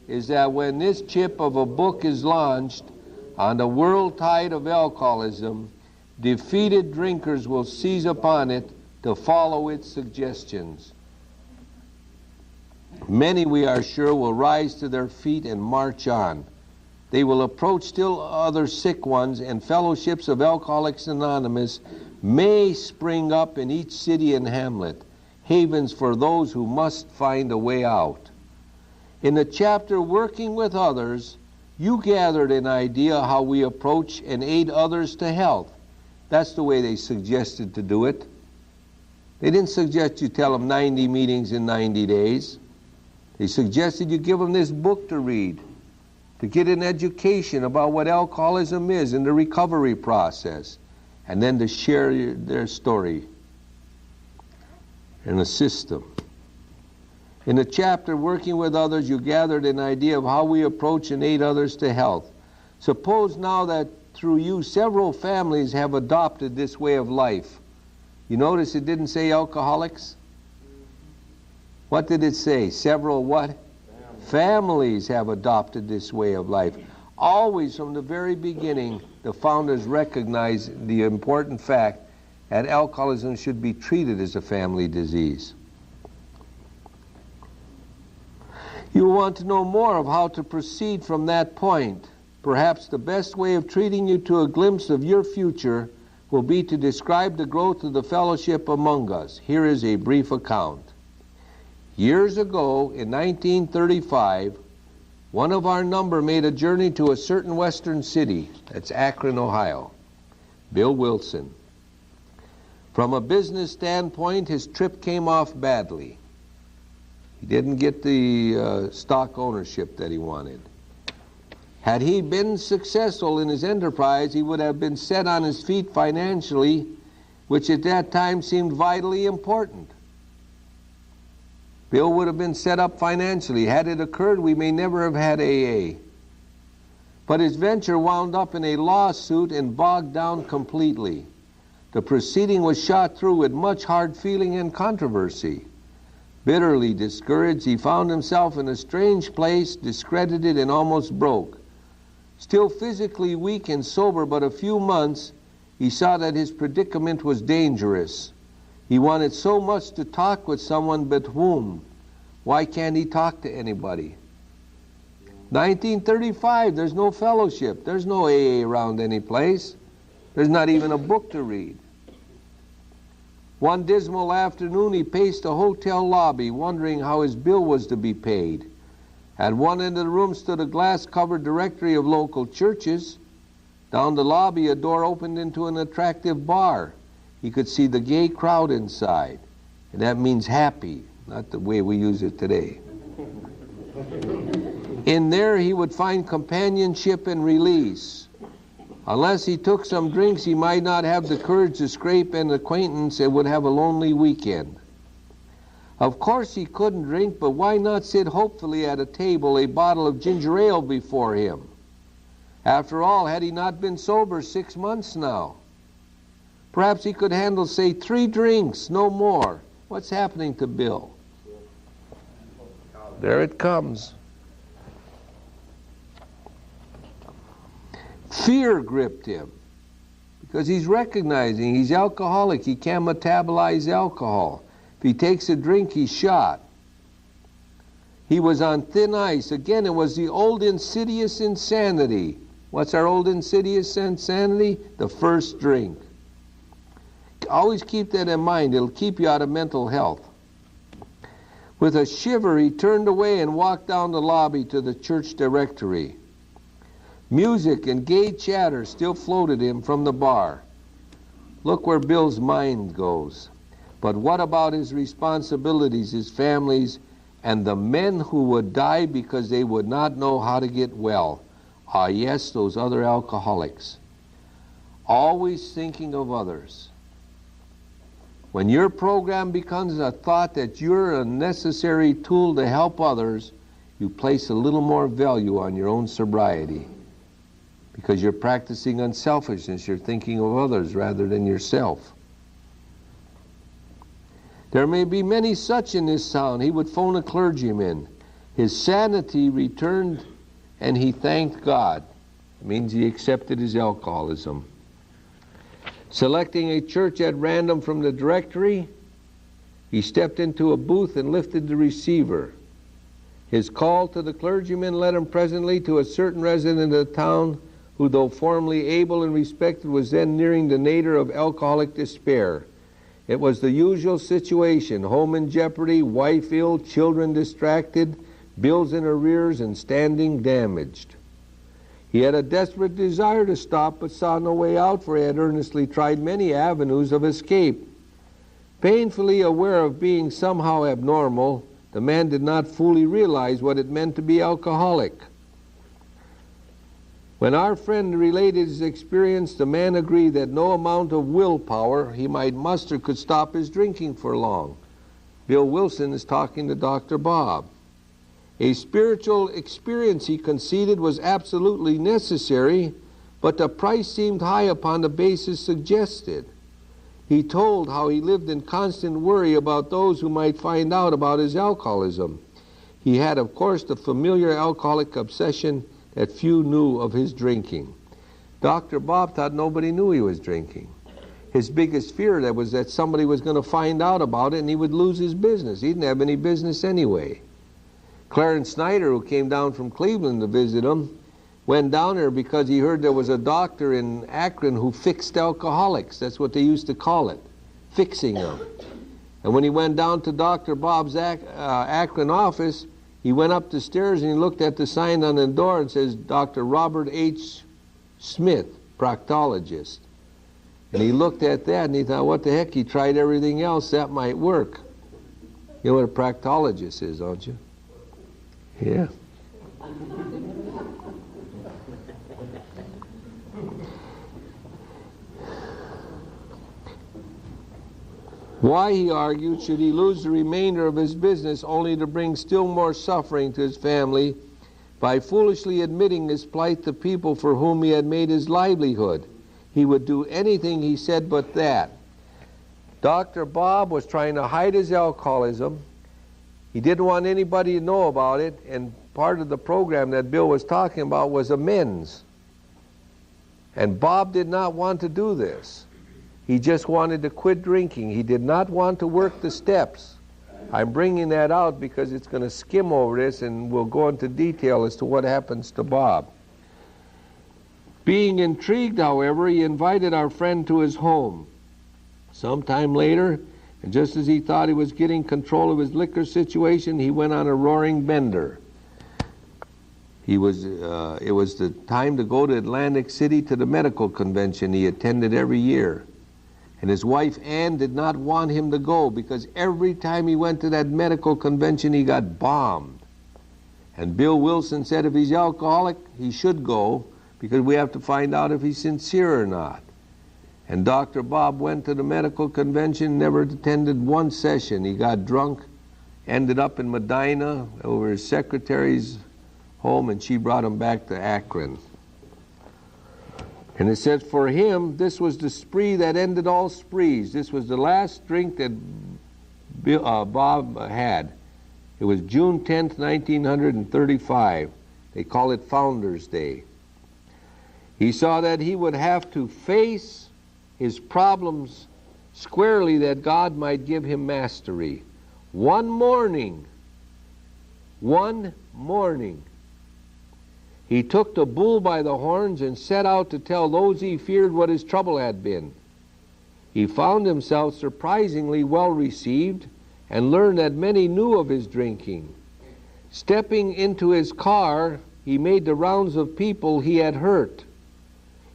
is that when this chip of a book is launched on the world tide of alcoholism, defeated drinkers will seize upon it to follow its suggestions. Many, we are sure, will rise to their feet and march on. They will approach still other sick ones, and fellowships of Alcoholics Anonymous may spring up in each city and hamlet, havens for those who must find a way out. In the chapter Working with Others, you gathered an idea how we approach and aid others to health. That's the way they suggested to do it. They didn't suggest you tell them 90 meetings in 90 days. They suggested you give them this book to read, to get an education about what alcoholism is and the recovery process, and then to share their story and assist them. In the chapter Working with Others, you gathered an idea of how we approach and aid others to health. Suppose now that through you several families have adopted this way of life. You notice it didn't say alcoholics? What did it say? Several what? Families have adopted this way of life. Always from the very beginning, the founders recognized the important fact that alcoholism should be treated as a family disease. You want to know more of how to proceed from that point. Perhaps the best way of treating you to a glimpse of your future will be to describe the growth of the fellowship among us. Here is a brief account. Years ago, in 1935, one of our number made a journey to a certain western city. That's Akron, Ohio. Bill Wilson. From a business standpoint, his trip came off badly. He didn't get the stock ownership that he wanted. Had he been successful in his enterprise, he would have been set on his feet financially, which at that time seemed vitally important. Bill would have been set up financially. Had it occurred, we may never have had AA. But his venture wound up in a lawsuit and bogged down completely. The proceeding was shot through with much hard feeling and controversy. Bitterly discouraged, he found himself in a strange place, discredited and almost broke. Still physically weak and sober but a few months, he saw that his predicament was dangerous. He wanted so much to talk with someone, but whom? Why can't he talk to anybody? 1935, there's no fellowship. There's no AA around any place. There's not even a book to read. One dismal afternoon, he paced a hotel lobby, wondering how his bill was to be paid. At one end of the room stood a glass-covered directory of local churches. Down the lobby, a door opened into an attractive bar. He could see the gay crowd inside, and that means happy, not the way we use it today. In there, he would find companionship and release. Unless he took some drinks, he might not have the courage to scrape an acquaintance and would have a lonely weekend. Of course, he couldn't drink, but why not sit hopefully at a table, a bottle of ginger ale before him? After all, had he not been sober 6 months now? Perhaps he could handle, say, 3 drinks, no more. What's happening to Bill? There it comes. Fear gripped him because he's recognizing he's alcoholic. He can't metabolize alcohol. If he takes a drink, he's shot. He was on thin ice. Again, it was the old insidious insanity. What's our old insidious insanity? The first drink. Always keep that in mind. It'll keep you out of mental health. With a shiver, he turned away and walked down the lobby to the church directory. Music and gay chatter still floated him from the bar. Look where Bill's mind goes. But what about his responsibilities, his families, and the men who would die because they would not know how to get well? Ah, yes, those other alcoholics. Always thinking of others. When your program becomes a thought that you're a necessary tool to help others, you place a little more value on your own sobriety. Because you're practicing unselfishness, you're thinking of others rather than yourself. There may be many such in this town. He would phone a clergyman. His sanity returned and he thanked God. It means he accepted his alcoholism. Selecting a church at random from the directory, he stepped into a booth and lifted the receiver. His call to the clergyman led him presently to a certain resident of the town who, though formerly able and respected, was then nearing the nadir of alcoholic despair. It was the usual situation: home in jeopardy, wife ill, children distracted, bills in arrears, and standing damaged. He had a desperate desire to stop, but saw no way out, for he had earnestly tried many avenues of escape. Painfully aware of being somehow abnormal, the man did not fully realize what it meant to be alcoholic. When our friend related his experience, the man agreed that no amount of willpower he might muster could stop his drinking for long. Bill Wilson is talking to Dr. Bob. A spiritual experience, he conceded, was absolutely necessary, but the price seemed high upon the basis suggested. He told how he lived in constant worry about those who might find out about his alcoholism. He had, of course, the familiar alcoholic obsession that few knew of his drinking. Dr. Bob thought nobody knew he was drinking. His biggest fear was that somebody was going to find out about it and he would lose his business. He didn't have any business anyway. Clarence Snyder, who came down from Cleveland to visit him, went down there because he heard there was a doctor in Akron who fixed alcoholics. That's what they used to call it, fixing them. And when he went down to Dr. Bob's Akron office, he went up the stairs and he looked at the sign on the door and says, Dr. Robert H. Smith, proctologist. And he looked at that and he thought, what the heck, he tried everything else, that might work. You know what a proctologist is, don't you? Yeah. Why, he argued, should he lose the remainder of his business only to bring still more suffering to his family by foolishly admitting his plight to people for whom he had made his livelihood? He would do anything, he said, but that. Dr. Bob was trying to hide his alcoholism. He didn't want anybody to know about it, and part of the program that Bill was talking about was amends. And Bob did not want to do this. He just wanted to quit drinking. He did not want to work the steps. I'm bringing that out because it's going to skim over this and we'll go into detail as to what happens to Bob. Being intrigued, however, he invited our friend to his home. Sometime later, and just as he thought he was getting control of his liquor situation, he went on a roaring bender. It was the time to go to Atlantic City to the medical convention he attended every year. And his wife, Ann, did not want him to go because every time he went to that medical convention, he got bombed. And Bill Wilson said if he's alcoholic, he should go because we have to find out if he's sincere or not. And Dr. Bob went to the medical convention, never attended one session. He got drunk, ended up in Medina over his secretary's home, and she brought him back to Akron. And it says for him, this was the spree that ended all sprees. This was the last drink that Bob had. It was June 10th, 1935. They call it Founders Day. He saw that he would have to face his problems squarely that God might give him mastery. One morning, he took the bull by the horns and set out to tell those he feared what his trouble had been. He found himself surprisingly well received and learned that many knew of his drinking. Stepping into his car, he made the rounds of people he had hurt.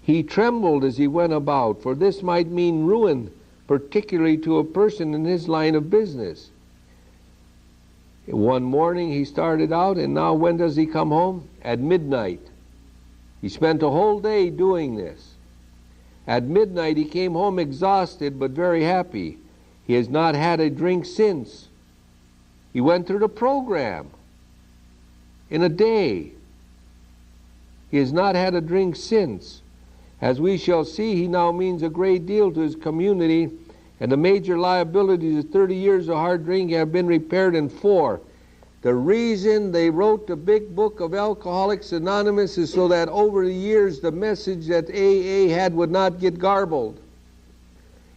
He trembled as he went about, for this might mean ruin, particularly to a person in his line of business. One morning he started out, and now when does he come home? At midnight. He spent a whole day doing this. At midnight he came home exhausted but very happy. He has not had a drink since. He went through the program in a day. He has not had a drink since. As we shall see, he now means a great deal to his community, and the major liabilities of 30 years of hard drinking have been repaired in 4. The reason they wrote the big book of Alcoholics Anonymous is so that over the years the message that AA had would not get garbled.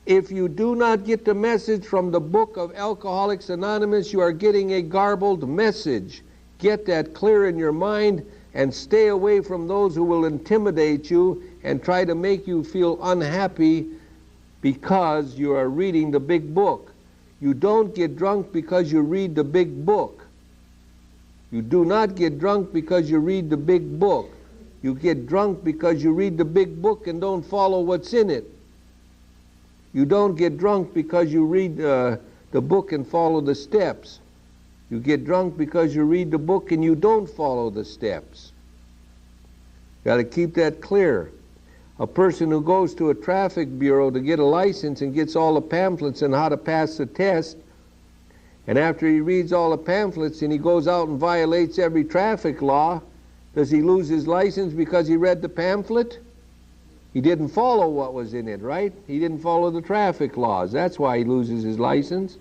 If you do not get the message from the book of Alcoholics Anonymous, you are getting a garbled message. Get that clear in your mind and stay away from those who will intimidate you and try to make you feel unhappy because you are reading the big book. You don't get drunk because you read the big book. You do not get drunk because you read the big book. You get drunk because you read the big book and don't follow what's in it. You don't get drunk because you read the book and follow the steps. You get drunk because you read the book and you don't follow the steps. Got to keep that clear. A person who goes to a traffic bureau to get a license and gets all the pamphlets on how to pass the test, and after he reads all the pamphlets and he goes out and violates every traffic law, does he lose his license because he read the pamphlet? He didn't follow what was in it, right? He didn't follow the traffic laws. That's why he loses his license.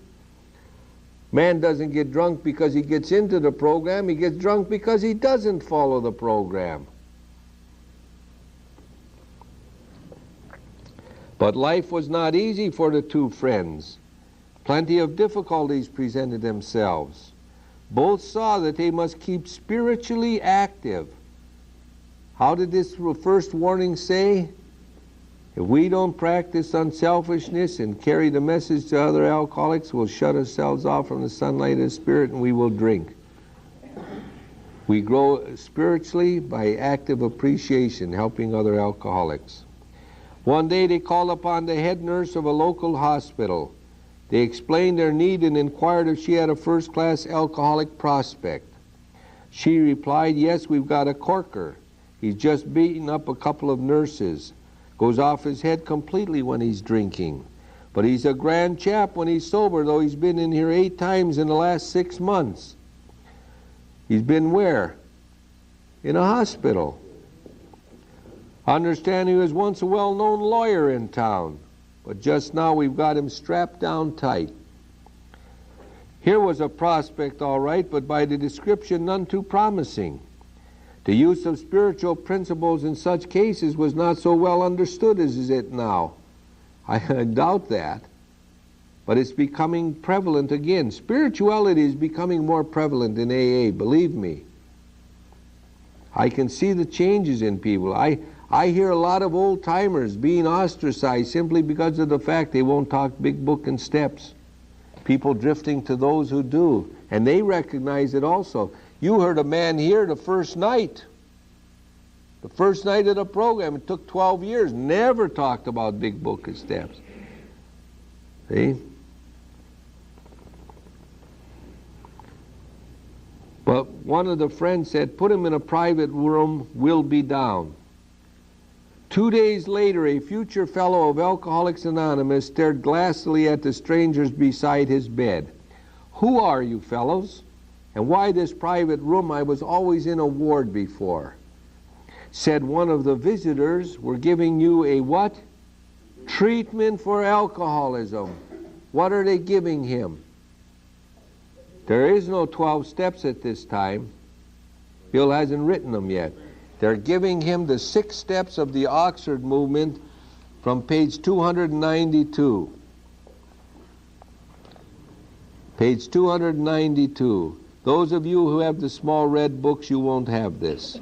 Man doesn't get drunk because he gets into the program. He gets drunk because he doesn't follow the program. But life was not easy for the two friends. Plenty of difficulties presented themselves. Both saw that they must keep spiritually active. How did this first warning say? If we don't practice unselfishness and carry the message to other alcoholics, we'll shut ourselves off from the sunlight of the Spirit and we will drink. We grow spiritually by active appreciation, helping other alcoholics. One day they called upon the head nurse of a local hospital. They explained their need and inquired if she had a first-class alcoholic prospect. She replied, yes, we've got a corker. He's just beaten up a couple of nurses. Goes off his head completely when he's drinking. But he's a grand chap when he's sober, though he's been in here 8 times in the last 6 months. He's been where? In a hospital. I understand he was once a well-known lawyer in town. But just now we've got him strapped down tight. Here was a prospect, all right, but by the description none too promising. The use of spiritual principles in such cases was not so well understood as is it now. I doubt that. But it's becoming prevalent again. Spirituality is becoming more prevalent in AA, believe me. I can see the changes in people. I hear a lot of old-timers being ostracized simply because of the fact they won't talk big book and steps. People drifting to those who do, and they recognize it also. You heard a man here the first night of the program. It took 12 years, never talked about big book and steps. See? But one of the friends said, put him in a private room, we'll be down. 2 days later, a future fellow of Alcoholics Anonymous stared glassily at the strangers beside his bed. Who are you fellows? And why this private room? I was always in a ward before. Said one of the visitors, we're giving you a what? Treatment for alcoholism. What are they giving him? There is no 12 steps at this time. Bill hasn't written them yet. They're giving him the 6 steps of the Oxford movement from page 292. Page 292. Those of you who have the small red books, you won't have this.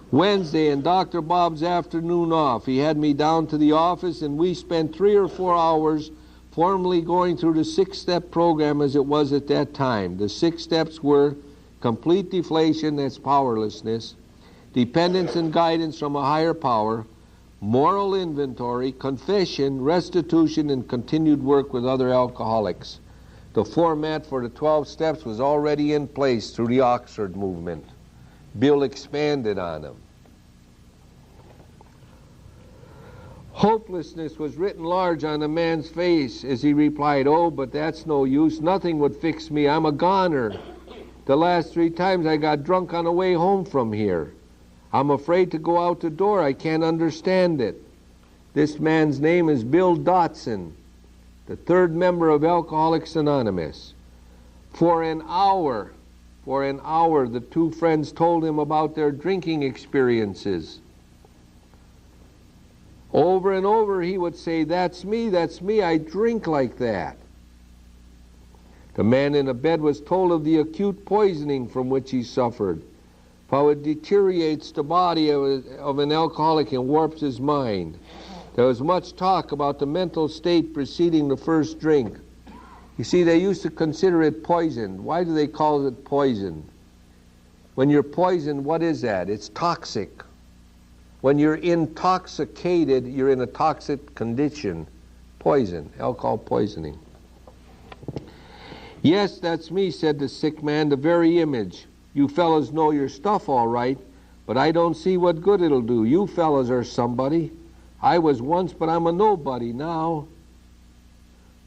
Wednesday, in Dr. Bob's afternoon off, he had me down to the office and we spent 3 or 4 hours formally going through the 6-step program as it was at that time. The 6 steps were complete deflation, that's powerlessness, dependence and guidance from a higher power, moral inventory, confession, restitution, and continued work with other alcoholics. The format for the 12 steps was already in place through the Oxford movement. Bill expanded on them. Hopelessness was written large on the man's face as he replied, oh, but that's no use. Nothing would fix me. I'm a goner. The last 3 times I got drunk on the way home from here. I'm afraid to go out the door. I can't understand it. This man's name is Bill Dotson, the 3rd member of Alcoholics Anonymous. For an hour, For an hour, the two friends told him about their drinking experiences. Over and over he would say, that's me, I drink like that. The man in the bed was told of the acute poisoning from which he suffered, how it deteriorates the body of an alcoholic and warps his mind. There was much talk about the mental state preceding the first drink. You see, they used to consider it poison. Why do they call it poison? When you're poisoned, what is that? It's toxic. When you're intoxicated, you're in a toxic condition. Poison, alcohol poisoning. Yes, that's me, said the sick man, the very image. You fellas know your stuff all right, but I don't see what good it'll do. You fellas are somebody. I was once, but I'm a nobody now.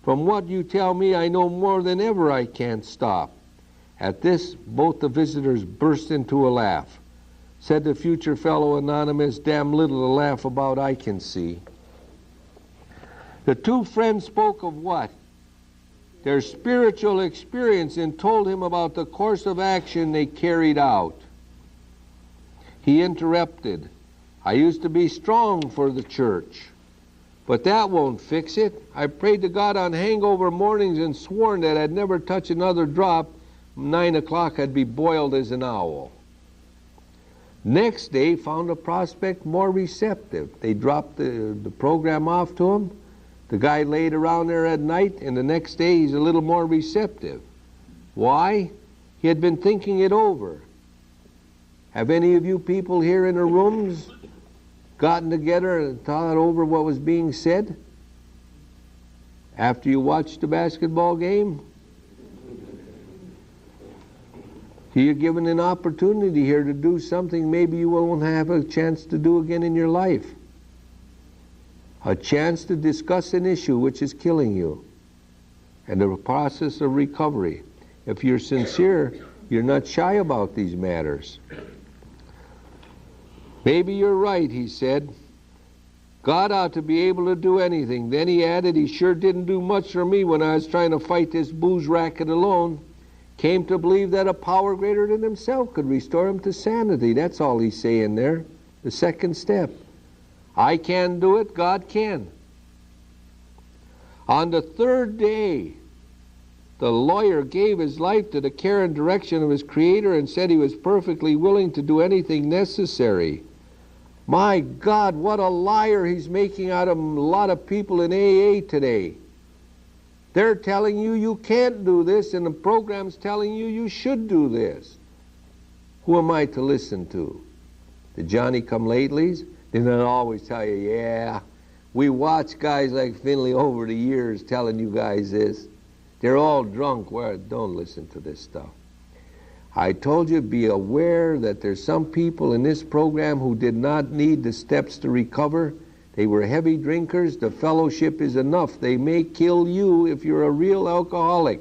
From what you tell me, I know more than ever I can't stop. At this, both the visitors burst into a laugh. Said the future fellow anonymous, damn little to laugh about I can see. The two friends spoke of what? Their spiritual experience, and told him about the course of action they carried out. He interrupted. I used to be strong for the church, but that won't fix it. I prayed to God on hangover mornings and sworn that I'd never touch another drop. 9 o'clock I'd be boiled as an owl. Next day found a prospect more receptive. They dropped the program off to him. The guy laid around there at night, and the next day he's a little more receptive. Why? He had been thinking it over. Have any of you people here in the rooms gotten together and thought over what was being said after you watched the basketball game? You're given an opportunity here to do something maybe you won't have a chance to do again in your life. A chance to discuss an issue which is killing you and the process of recovery. If you're sincere, you're not shy about these matters. Maybe you're right, he said. God ought to be able to do anything. Then he added, he sure didn't do much for me when I was trying to fight this booze racket alone. Came to believe that a power greater than himself could restore him to sanity. That's all he's saying there. The second step. I can't do it, God can. On the third day, the lawyer gave his life to the care and direction of his Creator and said he was perfectly willing to do anything necessary. My God, what a liar he's making out of a lot of people in AA today. They're telling you you can't do this, and the program's telling you you should do this. Who am I to listen to? The Johnny-come-latelys? They don't always tell you, yeah, we watch guys like Finley over the years telling you guys this. They're all drunk. Well, don't listen to this stuff. I told you, be aware that there's some people in this program who did not need the steps to recover. They were heavy drinkers. The fellowship is enough. They may kill you if you're a real alcoholic.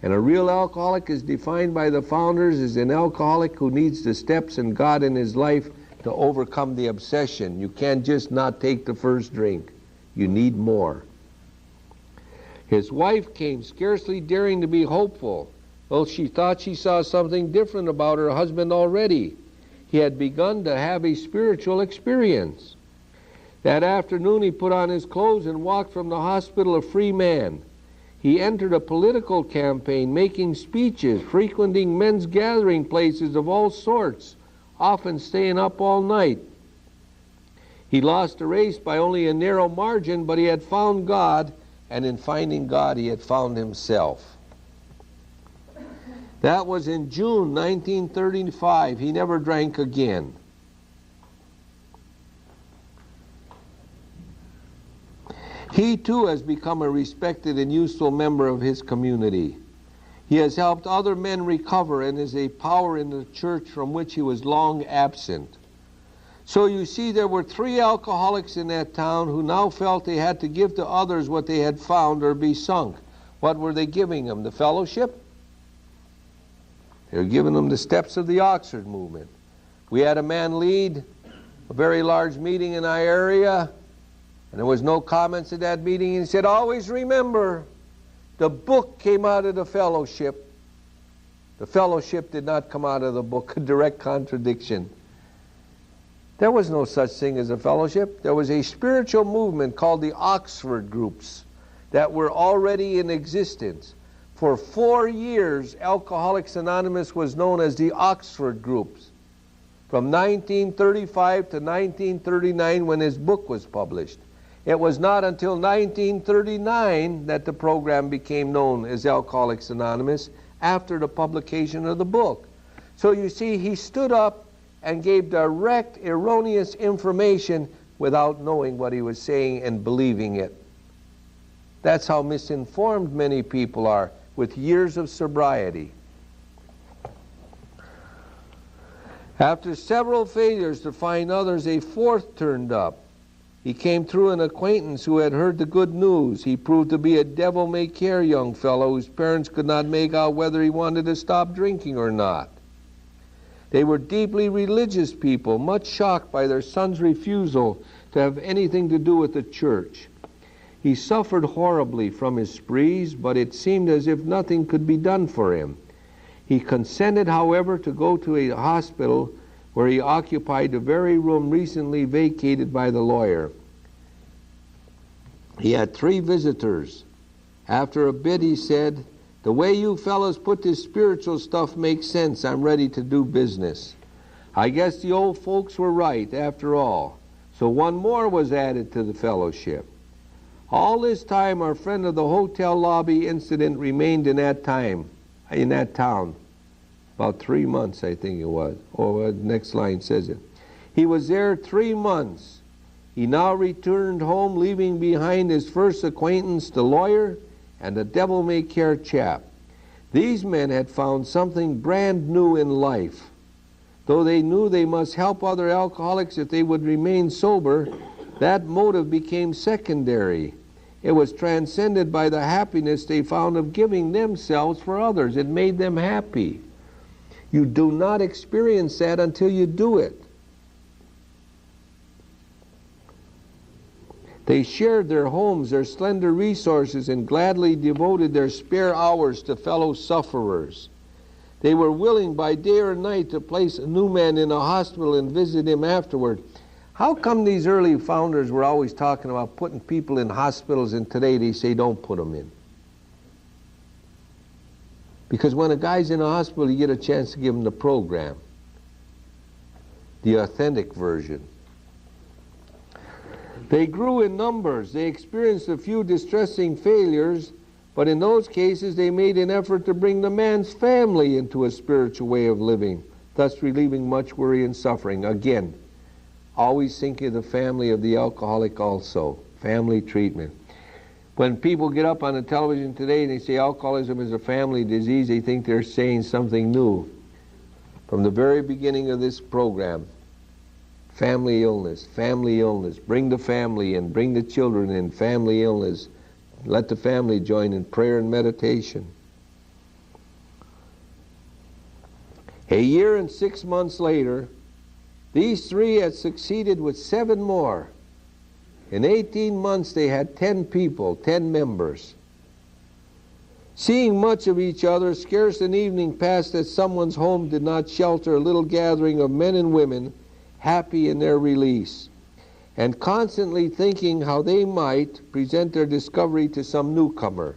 And a real alcoholic is defined by the founders as an alcoholic who needs the steps and God in his life to overcome the obsession. You can't just not take the first drink. You need more. His wife came, scarcely daring to be hopeful, though she thought she saw something different about her husband already. He had begun to have a spiritual experience. That afternoon he put on his clothes and walked from the hospital a free man. He entered a political campaign, making speeches, frequenting men's gathering places of all sorts, often staying up all night. He lost the race by only a narrow margin, but he had found God, and in finding God he had found himself. That was in June 1935. He never drank again. He too has become a respected and useful member of his community. He has helped other men recover and is a power in the church from which he was long absent. So you see, there were 3 alcoholics in that town who now felt they had to give to others what they had found or be sunk. What were they giving them? The fellowship? They were giving them the steps of the Oxford movement. We had a man lead a very large meeting in our area, and there was no comments at that meeting, and he said, always remember, the book came out of the fellowship. The fellowship did not come out of the book, a direct contradiction. There was no such thing as a fellowship. There was a spiritual movement called the Oxford groups that were already in existence. For 4 years, Alcoholics Anonymous was known as the Oxford groups, from 1935 to 1939 when his book was published. It was not until 1939 that the program became known as Alcoholics Anonymous after the publication of the book. So you see, he stood up and gave direct, erroneous information without knowing what he was saying and believing it. That's how misinformed many people are with years of sobriety. After several failures to find others, a fourth turned up. He came through an acquaintance who had heard the good news. He proved to be a devil-may-care young fellow whose parents could not make out whether he wanted to stop drinking or not. They were deeply religious people, much shocked by their son's refusal to have anything to do with the church. He suffered horribly from his sprees, but it seemed as if nothing could be done for him. He consented, however, to go to a hospital where he occupied the very room recently vacated by the lawyer. He had 3 visitors. After a bit, he said, "The way you fellows put this spiritual stuff makes sense. I'm ready to do business." I guess the old folks were right, after all. So one more was added to the fellowship. All this time, our friend of the hotel lobby incident remained in that town. About 3 months, I think it was. Oh, the next line says it. He was there 3 months. He now returned home, leaving behind his first acquaintance, the lawyer, and the devil-may-care chap. These men had found something brand new in life. Though they knew they must help other alcoholics if they would remain sober, that motive became secondary. It was transcended by the happiness they found of giving themselves for others. It made them happy. You do not experience that until you do it. They shared their homes, their slender resources, and gladly devoted their spare hours to fellow sufferers. They were willing by day or night to place a new man in a hospital and visit him afterward. How come these early founders were always talking about putting people in hospitals, and today they say don't put them in? Because when a guy's in a hospital, you get a chance to give him the program, the authentic version. They grew in numbers. They experienced a few distressing failures, but in those cases they made an effort to bring the man's family into a spiritual way of living, thus relieving much worry and suffering. Again, always think of the family of the alcoholic also, family treatment. When people get up on the television today and they say alcoholism is a family disease, they think they're saying something new. From the very beginning of this program, family illness, bring the family in, bring the children in, family illness. Let the family join in prayer and meditation. A year and 6 months later, these 3 had succeeded with 7 more. In 18 months, they had 10 people, 10 members. Seeing much of each other, scarce an evening passed that someone's home did not shelter a little gathering of men and women happy in their release, and constantly thinking how they might present their discovery to some newcomer.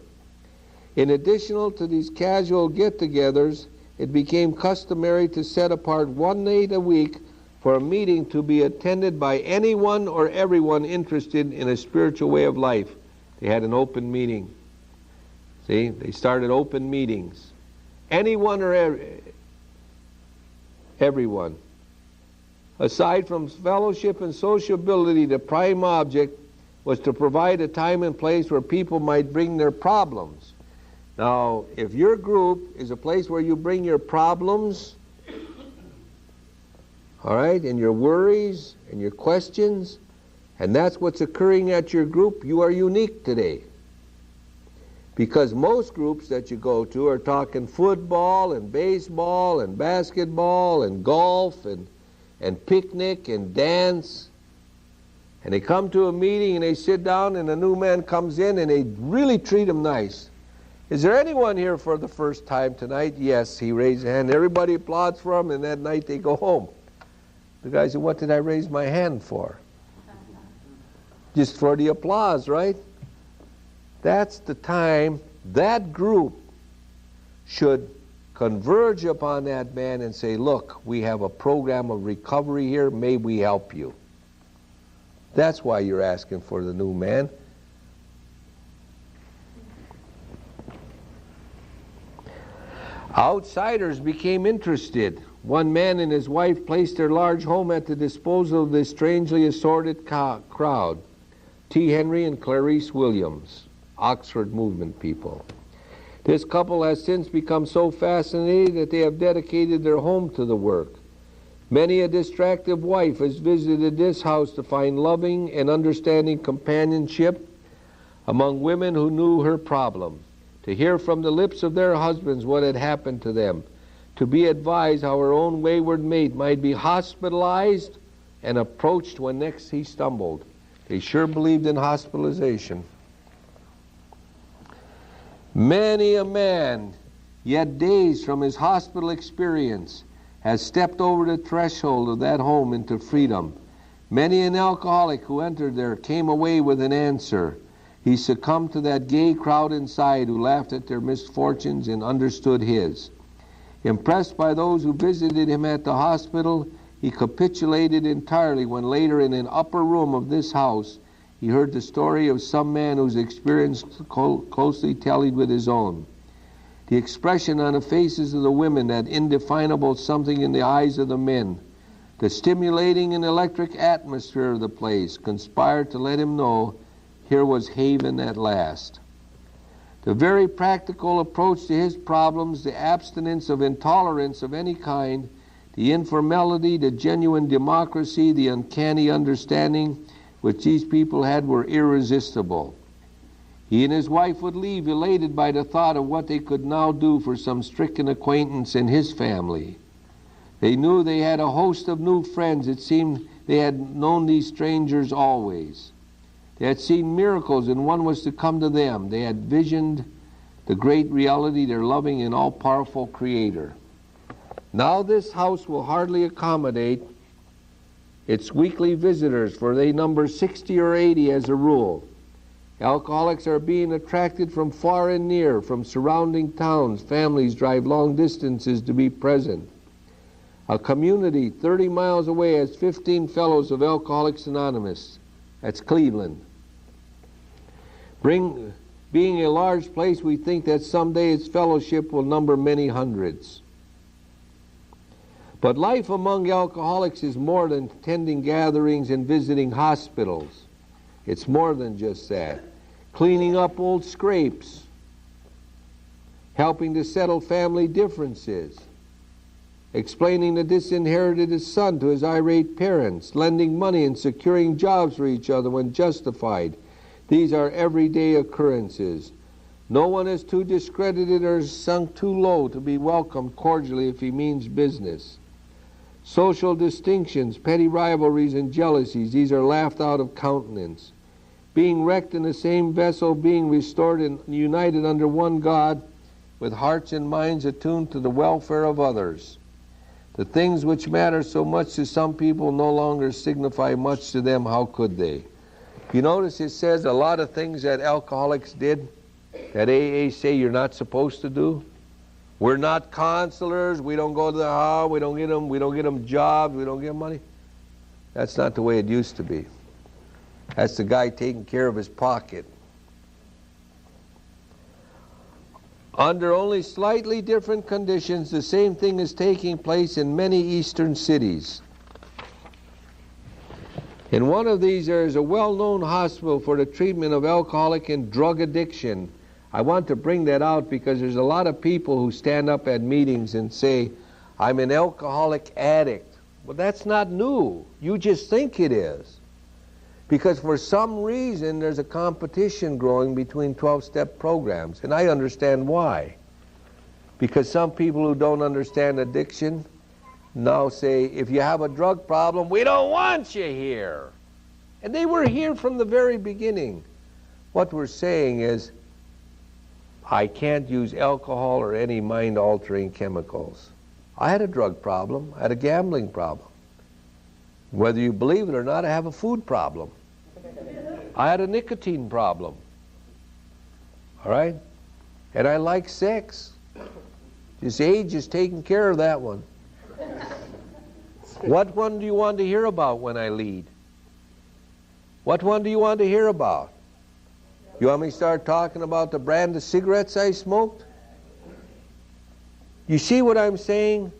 In addition to these casual get-togethers, it became customary to set apart one night a week for a meeting to be attended by anyone or everyone interested in a spiritual way of life. They had an open meeting. See, they started open meetings. Anyone or everyone. Aside from fellowship and sociability, the prime object was to provide a time and place where people might bring their problems. Now, if your group is a place where you bring your problems, all right, and your worries and your questions, and that's what's occurring at your group, you are unique today. Because most groups that you go to are talking football and baseball and basketball and golf and picnic and dance. And they come to a meeting and they sit down and a new man comes in and they really treat him nice. Is there anyone here for the first time tonight? Yes, he raised his hand. Everybody applauds for him, and that night they go home. The guy said, what did I raise my hand for? Just for the applause, right? That's the time that group should converge upon that man and say, look, we have a program of recovery here. May we help you? That's why you're asking for the new man. Outsiders became interested. One man and his wife placed their large home at the disposal of this strangely assorted crowd. T. Henry and Clarice Williams, Oxford Movement people. This couple has since become so fascinated that they have dedicated their home to the work. Many a distracted wife has visited this house to find loving and understanding companionship among women who knew her problem, to hear from the lips of their husbands what had happened to them, to be advised how her own wayward mate might be hospitalized and approached when next he stumbled. They sure believed in hospitalization. Many a man, yet days from his hospital experience, has stepped over the threshold of that home into freedom. Many an alcoholic who entered there came away with an answer. He succumbed to that gay crowd inside who laughed at their misfortunes and understood his. Impressed by those who visited him at the hospital, he capitulated entirely when later in an upper room of this house he heard the story of some man whose experience closely tallied with his own. The expression on the faces of the women, that indefinable something in the eyes of the men, the stimulating and electric atmosphere of the place conspired to let him know here was haven at last. The very practical approach to his problems, the abstinence of intolerance of any kind, the informality, the genuine democracy, the uncanny understanding which these people had were irresistible. He and his wife would leave elated by the thought of what they could now do for some stricken acquaintance in his family. They knew they had a host of new friends. It seemed they had known these strangers always. They had seen miracles, and one was to come to them. They had visioned the great reality, their loving and all-powerful Creator. Now this house will hardly accommodate its weekly visitors, for they number 60 or 80 as a rule. Alcoholics are being attracted from far and near, from surrounding towns. Families drive long distances to be present. A community 30 miles away has 15 fellows of Alcoholics Anonymous. That's Cleveland. Being a large place, we think that someday its fellowship will number many hundreds. But life among alcoholics is more than attending gatherings and visiting hospitals. It's more than just that. Cleaning up old scrapes, helping to settle family differences, explaining the disinherited son to his irate parents, lending money and securing jobs for each other when justified. These are everyday occurrences. No one is too discredited or sunk too low to be welcomed cordially if he means business. Social distinctions, petty rivalries, and jealousies, these are laughed out of countenance. Being wrecked in the same vessel, being restored and united under one God, with hearts and minds attuned to the welfare of others. The things which matter so much to some people no longer signify much to them. How could they? You notice it says a lot of things that alcoholics did that AA say you're not supposed to do. We're not counselors. We don't go to the house. We don't get them jobs. We don't get them money. That's not the way it used to be. That's the guy taking care of his pocket. Under only slightly different conditions, the same thing is taking place in many eastern cities. In one of these, there is a well-known hospital for the treatment of alcoholic and drug addiction. I want to bring that out because there's a lot of people who stand up at meetings and say, I'm an alcoholic addict. Well, that's not new. You just think it is. Because for some reason, there's a competition growing between 12-step programs, and I understand why. Because some people who don't understand addiction now say, if you have a drug problem, we don't want you here. And they were here from the very beginning. What we're saying is, I can't use alcohol or any mind-altering chemicals. I had a drug problem. I had a gambling problem. Whether you believe it or not, I have a food problem. I had a nicotine problem. All right? And I like sex. This age is taking care of that one. What one do you want to hear about when I lead? What one do you want to hear about? You want me to start talking about the brand of cigarettes I smoked? You see what I'm saying?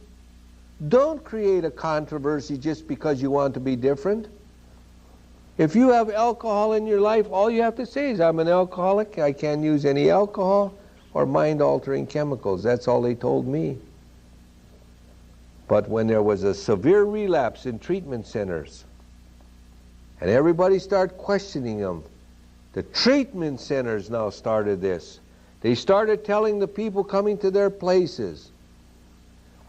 Don't create a controversy just because you want to be different. If you have alcohol in your life, all you have to say is, I'm an alcoholic, I can't use any alcohol or mind-altering chemicals. That's all they told me. But when there was a severe relapse in treatment centers, and everybody started questioning them, the treatment centers now started this. They started telling the people coming to their places,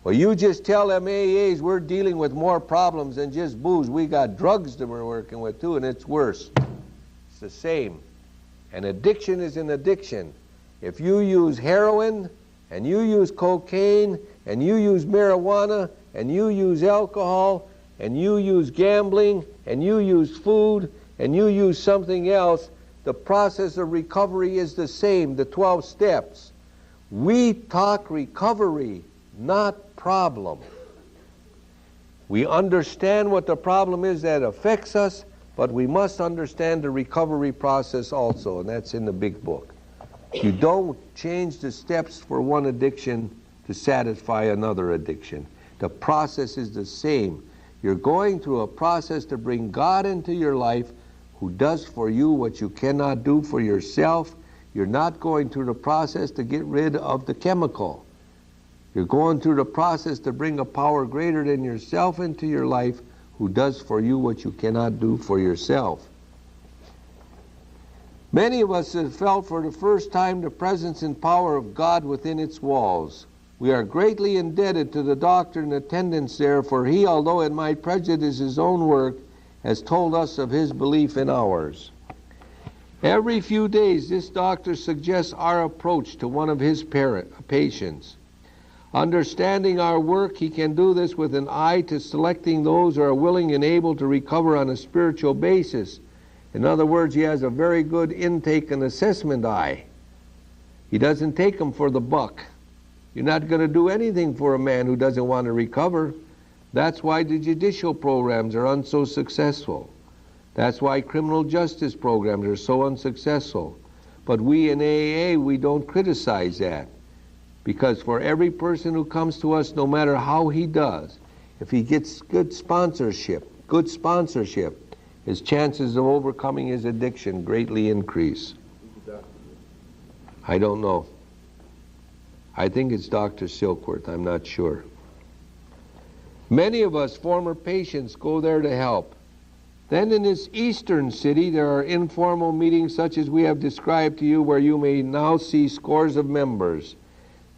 well, you just tell them AAs we're dealing with more problems than just booze. We got drugs that we're working with too, and it's worse. It's the same. An addiction is an addiction. If you use heroin, and you use cocaine, and you use marijuana, and you use alcohol, and you use gambling, and you use food, and you use something else, the process of recovery is the same, the 12 steps. We talk recovery, not problem. We understand what the problem is that affects us, but we must understand the recovery process also, and that's in the big book. You don't change the steps for one addiction to satisfy another addiction. The process is the same. You're going through a process to bring God into your life, who does for you what you cannot do for yourself. You're not going through the process to get rid of the chemical. You're going through the process to bring a power greater than yourself into your life, who does for you what you cannot do for yourself. Many of us have felt for the first time the presence and power of God within its walls. We are greatly indebted to the doctor in attendance there, for he, although it might prejudice his own work, has told us of his belief in ours. Every few days, this doctor suggests our approach to one of his patients. Understanding our work, he can do this with an eye to selecting those who are willing and able to recover on a spiritual basis. In other words, he has a very good intake and assessment eye. He doesn't take them for the buck. You're not going to do anything for a man who doesn't want to recover. That's why the judicial programs are so successful. That's why criminal justice programs are so unsuccessful. But we in AA, we don't criticize that. Because for every person who comes to us, no matter how he does, if he gets good sponsorship, his chances of overcoming his addiction greatly increase. I don't know. I think it's Dr. Silkworth, I'm not sure. Many of us former patients go there to help. Then in this eastern city, there are informal meetings such as we have described to you, where you may now see scores of members.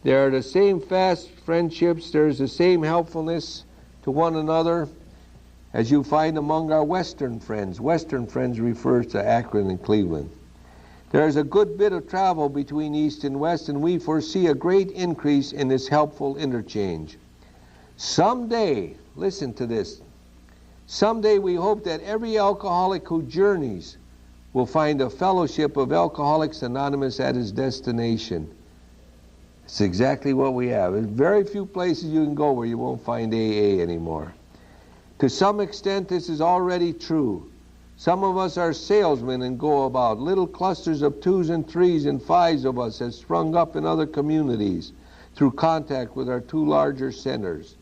There are the same fast friendships, there's the same helpfulness to one another as you find among our Western friends. Western friends refers to Akron and Cleveland. There's a good bit of travel between East and West, and we foresee a great increase in this helpful interchange. Someday, listen to this, someday we hope that every alcoholic who journeys will find a fellowship of Alcoholics Anonymous at his destination. It's exactly what we have. There's very few places you can go where you won't find AA anymore. To some extent, this is already true. Some of us are salesmen and go about. Little clusters of 2s and 3s and 5s of us have sprung up in other communities through contact with our 2 larger centers.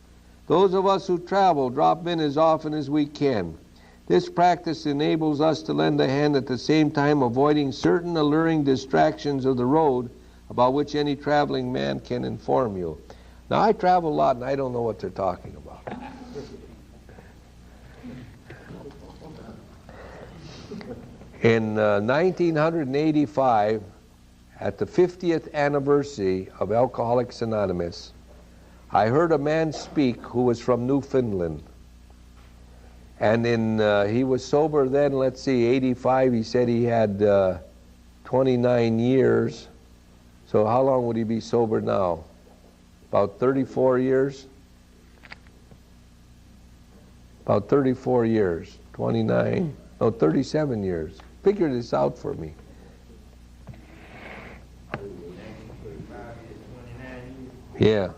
Those of us who travel drop in as often as we can. This practice enables us to lend a hand at the same time avoiding certain alluring distractions of the road about which any traveling man can inform you. Now, I travel a lot and I don't know what they're talking about. In 1985, at the 50th anniversary of Alcoholics Anonymous, I heard a man speak who was from Newfoundland. And he was sober then, let's see, 85, he said he had 29 years. So how long would he be sober now? About 34 years? About 34 years. 29, no, 37 years. Figure this out for me. Yeah,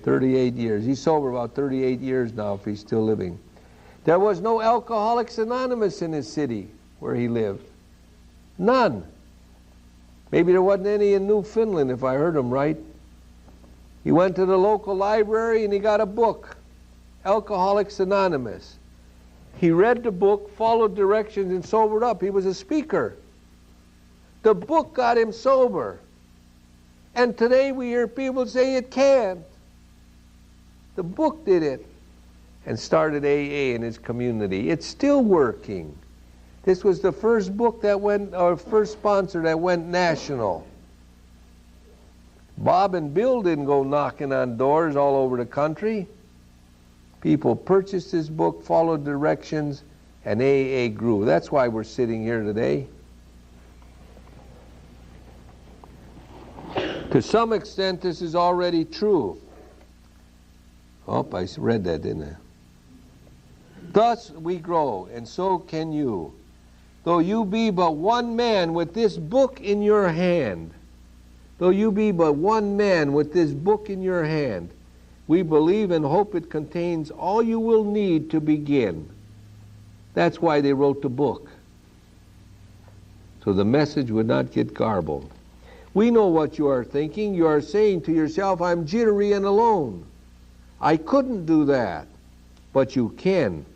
38 years. He's sober about 38 years now if he's still living. There was no Alcoholics Anonymous in his city where he lived. None. Maybe there wasn't any in Newfoundland if I heard him right. He went to the local library and he got a book, Alcoholics Anonymous. He read the book, followed directions, and sobered up. He was a speaker. The book got him sober. And today we hear people say it can't. The book did it and started AA in his community. It's still working. This was the first book that went, or first sponsor that went national. Bob and Bill didn't go knocking on doors all over the country. People purchased his book, followed directions, and AA grew. That's why we're sitting here today. To some extent, this is already true. Oh, I read that, didn't I? Thus we grow, and so can you. Though you be but one man with this book in your hand, though you be but one man with this book in your hand, we believe and hope it contains all you will need to begin. That's why they wrote the book, so the message would not get garbled. We know what you are thinking. You are saying to yourself, I'm jittery and alone. I couldn't do that. But you can.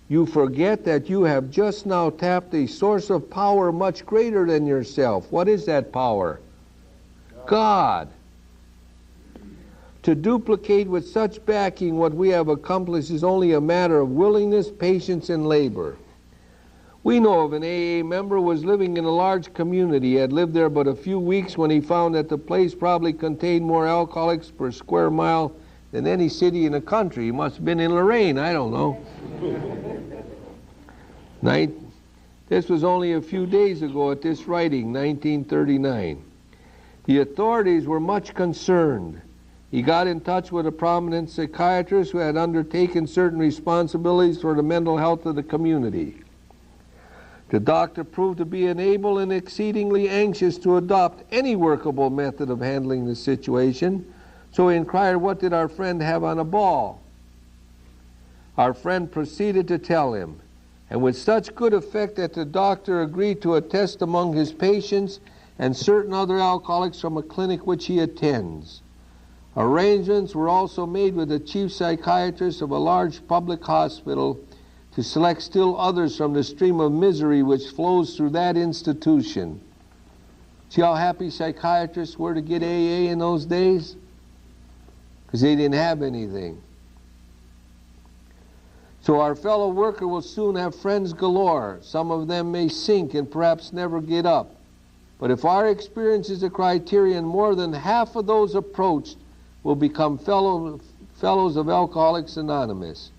You forget that you have just now tapped a source of power much greater than yourself. What is that power? God. To duplicate with such backing what we have accomplished is only a matter of willingness, patience, and labor. We know of an AA member who was living in a large community. He had lived there but a few weeks when he found that the place probably contained more alcoholics per square mile than any city in the country. He must have been in Lorraine, I don't know. This was only a few days ago at this writing, 1939. The authorities were much concerned. He got in touch with a prominent psychiatrist who had undertaken certain responsibilities for the mental health of the community. The doctor proved to be unable and exceedingly anxious to adopt any workable method of handling the situation, so he inquired, what did our friend have on a ball? Our friend proceeded to tell him, and with such good effect that the doctor agreed to a test among his patients and certain other alcoholics from a clinic which he attends. Arrangements were also made with the chief psychiatrist of a large public hospital to select still others from the stream of misery which flows through that institution. See how happy psychiatrists were to get AA in those days? Because they didn't have anything. So our fellow worker will soon have friends galore. Some of them may sink and perhaps never get up. But if our experience is a criterion, more than half of those approached will become fellows of Alcoholics Anonymous.